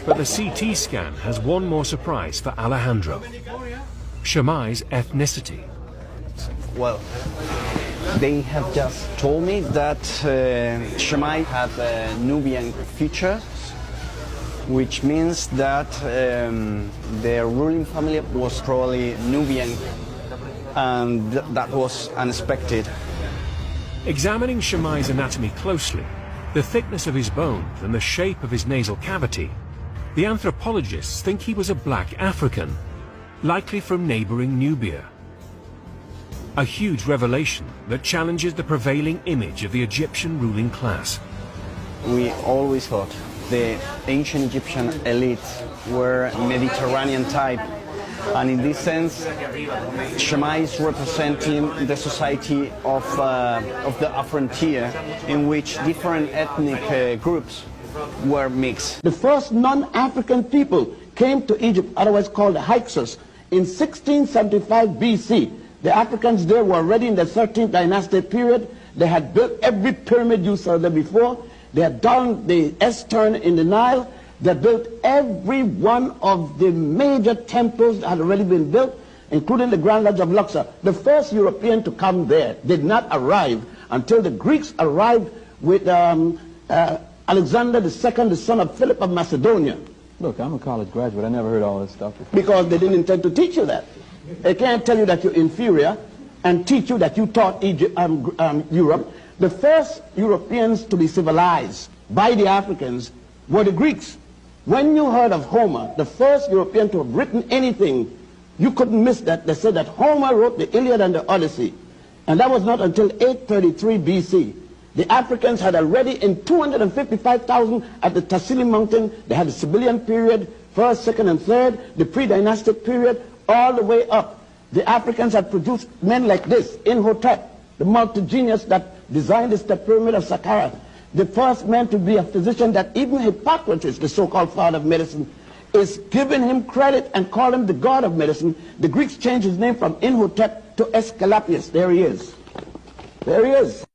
But the CT scan has one more surprise for Alejandro. Shammai's ethnicity. Well, they have just told me that Shammai had Nubian features, which means that their ruling family was probably Nubian, and that was unexpected. Examining Shammai's anatomy closely, the thickness of his bones and the shape of his nasal cavity, the anthropologists think he was a black African, likely from neighboring Nubia. A huge revelation that challenges the prevailing image of the Egyptian ruling class. We always thought the ancient Egyptian elite were Mediterranean type, and in this sense, Shammai is representing the society of the frontier, in which different ethnic groups were mixed. The first non-African people came to Egypt, otherwise called the Hyksos, in 1675 BC. The Africans there were already in the 13th dynasty period. They had built every pyramid you saw there before. They had done the S-turn in the Nile. They built every one of the major temples that had already been built, including the Grand Lodge of Luxor. The first European to come there did not arrive until the Greeks arrived with Alexander II, the son of Philip of Macedonia. Look, I'm a college graduate. I never heard all this stuff before. Because they didn't intend to teach you that. They can't tell you that you're inferior and teach you that you taught Europe. The first Europeans to be civilized by the Africans were the Greeks. When you heard of Homer, the first European to have written anything, you couldn't miss that. They said that Homer wrote the Iliad and the Odyssey. And that was not until 833 BC. The Africans had already, in 255,000 at the Tassili Mountain, they had the Sibyllian period, first, second, and third, the pre-dynastic period, all the way up. The Africans had produced men like this, Imhotep, the multi-genius that designed the step pyramid of Saqqara, the first man to be a physician that even Hippocrates, the so-called father of medicine, is giving him credit and calling him the god of medicine. The Greeks changed his name from Imhotep to Aesculapius. There he is. There he is.